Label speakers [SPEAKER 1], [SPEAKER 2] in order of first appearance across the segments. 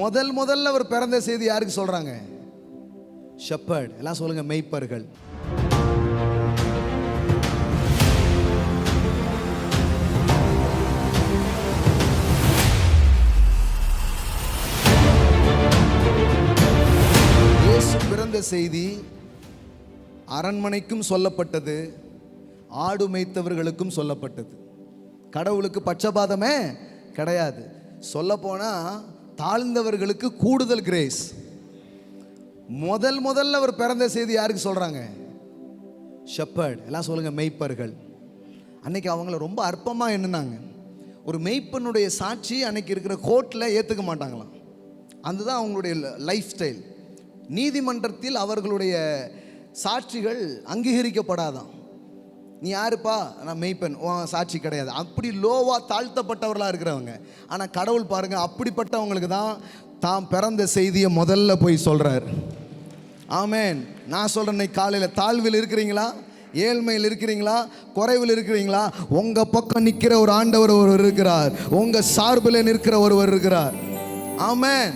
[SPEAKER 1] முதல்ல அவர் பிறந்த செய்தி யாருக்கு சொல்றாங்க? ஷெப்பர்ட். எல்லாம் சொல்லுங்க, மேய்ப்பர்கள். இயேசு பிறந்த செய்தி அரண்மனைக்கும் சொல்லப்பட்டது, ஆடு மேய்த்தவர்களுக்கும் சொல்லப்பட்டது. கடவுளுக்கு பட்சபாதமே கிடையாது. சொல்ல போனா தாழ்ந்தவர்களுக்கு கூடுதல் கிரேஸ். முதல்ல அவர் பிறந்த செய்தி யாருக்கு சொல்றாங்க? ஷெப்பர்ட். எல்லாம் சொல்லுங்க, மேய்ப்பர்கள். அன்னைக்கு அவங்கள ரொம்ப அற்பமா எண்ணுனாங்க. ஒரு மேய்ப்பனுடைய சாட்சி அன்னைக்கு இருக்கிற கோர்ட்டில் ஏற்றுக்க மாட்டாங்களாம். அதுதான் அவங்களுடைய லைஃப் ஸ்டைல். நீதிமன்றத்தில் அவர்களுடைய சாட்சிகள் அங்கீகரிக்கப்படாதான். நீ யாருப்பா? நான் மெய்ப்பன், சாட்சி கிடையாது. அப்படி லோவா தாழ்த்தப்பட்டவர்களாக இருக்கிறவங்க. ஆனால் கடவுள் பாருங்க, அப்படிப்பட்டவங்களுக்கு தான் தாம் பிறந்த செய்தியை முதல்ல போய் சொல்றார். ஆமேன். நான் சொல்றேன், காலையில் தாழ்வில் இருக்கிறீங்களா, ஏழ்மையில் இருக்கிறீங்களா, குறைவில் இருக்கிறீங்களா, உங்க பக்கம் நிற்கிற ஒரு ஆண்டவர் ஒருவர் இருக்கிறார். உங்க சார்பில் நிற்கிற ஒருவர் இருக்கிறார். ஆமேன்.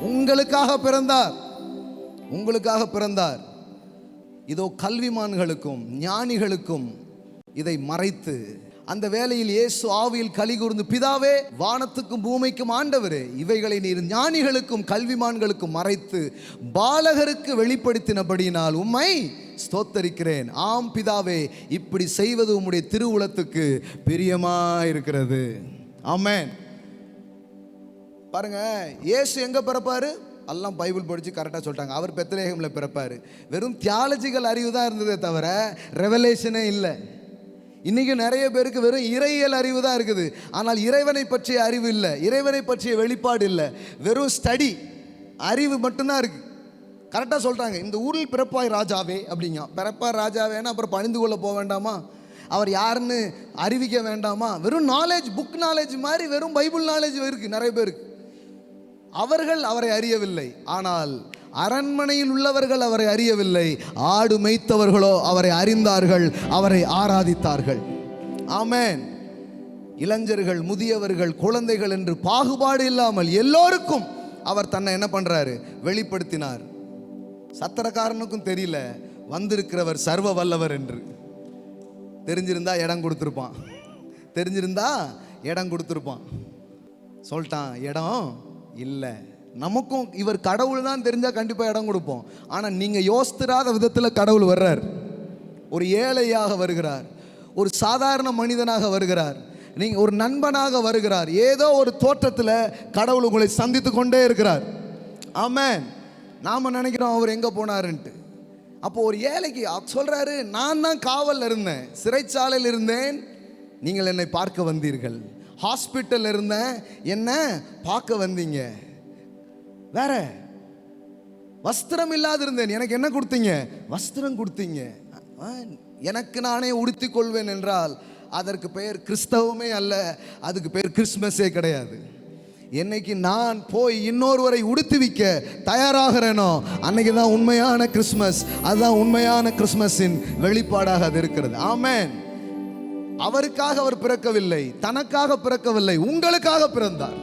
[SPEAKER 1] உங்களுக்காக பிறந்தார், உங்களுக்காக பிறந்தார். இதோ கல்விமான்களுக்கும் ஞானிகளுக்கும் இதை மறைத்து, அந்த வேளையில் இயேசு ஆவியில் களி கூர்ந்து, பிதாவே, வானத்துக்கும் பூமிக்கும் ஆண்டவரே, இவைகளை நீர் ஞானிகளுக்கும் கல்விமான்களுக்கும் மறைத்து பாலகருக்கு வெளிப்படுத்தினபடியினால் உம்மை ஸ்தோத்தரிக்கிறேன். ஆம் பிதாவே, இப்படி செய்வது உம்முடைய திருவுளத்துக்கு பிரியமாயிருக்கிறது. ஆமென். பாருங்க, இயேசு எங்க பிறப்பாரு? எல்லாம் பைபிள் படித்து கரெக்டாக சொல்லிட்டாங்க. அவர் பெத்லகேமில் பிறப்பார். வெறும் தியாலஜிக்கல் அறிவு தான் இருந்ததே தவிர ரெவலேஷனே இல்லை. இன்றைக்கும் நிறைய பேருக்கு வெறும் இறையியல் அறிவு தான் இருக்குது. ஆனால் இறைவனை பற்றிய அறிவு இல்லை, இறைவனை பற்றிய வெளிப்பாடு இல்லை. வெறும் ஸ்டடி அறிவு மட்டும்தான் இருக்குது. கரெக்டாக சொல்கிறாங்க, இந்த ஊரில் பிறப்பாய் ராஜாவே அப்படிங்க. பிறப்பாய் ராஜாவேன்னா அப்புறம் பணிந்து கொள்ள போக வேண்டாமா? அவர் யாருன்னு அறிவிக்க வேண்டாமா? வெறும் நாலேஜ், புக் நாலேஜ் மாதிரி வெறும் பைபிள் நாலேஜ் இருக்குது நிறைய பேருக்கு. அவர்கள் அவரை அறியவில்லை. ஆனால் அரண்மனையில் உள்ளவர்கள் அவரை அறியவில்லை. ஆடு மேய்த்தவர்களோ அவரை அறிந்தார்கள், அவரை ஆராதித்தார்கள். ஆமென். இளைஞர்கள், முதியவர்கள், குழந்தைகள் என்று பாகுபாடு இல்லாமல் எல்லோருக்கும் அவர் தன்னை என்ன பண்றாரு? வெளிப்படுத்தினார். சத்திரக்காரனுக்கும் தெரியல வந்திருக்கிறவர் சர்வ வல்லவர் என்று. தெரிஞ்சிருந்தா இடம் கொடுத்துருப்பான், தெரிஞ்சிருந்தா இடம் கொடுத்துருப்பான். சொல்லிட்டான், இடம் இல்லை. நமக்கும் இவர் கடவுள் தான் தெரிஞ்சால் கண்டிப்பாக இடம் கொடுப்போம். ஆனால் நீங்கள் யோசித்திராத விதத்தில் கடவுள் வர்றார். ஒரு ஏழையாக வருகிறார், ஒரு சாதாரண மனிதனாக வருகிறார், நீங்கள் ஒரு நண்பனாக வருகிறார். ஏதோ ஒரு தோற்றத்தில் கடவுள் உங்களை சந்தித்து கொண்டே இருக்கிறார். ஆமென். நாம் நினைக்கிறோம் அவர் எங்கே போனாருன்ட்டு. அப்போ ஒரு ஏழைக்கு சொல்கிறாரு, நான் தான் காவலில் இருந்தேன், சிறைச்சாலையில் இருந்தேன், நீங்கள் என்னை பார்க்க வந்தீர்கள். ஹாஸ்பிட்டல் இருந்தேன், என்ன பார்க்க வந்தீங்க. வேற வஸ்திரம் இல்லாது இருந்தேன், எனக்கு என்ன கொடுத்தீங்க? வஸ்திரம் கொடுத்தீங்க. எனக்கு நானே உடுத்தி கொள்வேன் என்றால் அதற்கு பெயர் கிறிஸ்தவமே அல்ல, அதுக்கு பெயர் கிறிஸ்மஸே கிடையாது. என்னைக்கு நான் போய் இன்னொருவரை உடுத்துவிக்க தயாராகிறேனோ அன்னைக்கு தான் உண்மையான கிறிஸ்மஸ். அதுதான் உண்மையான கிறிஸ்மஸின் வெளிப்பாடாக அது இருக்கிறது. ஆமென். அவருக்காக அவர் பிறக்கவில்லை, தனக்காக பிறக்கவில்லை, உங்களுக்காக பிறந்தார்.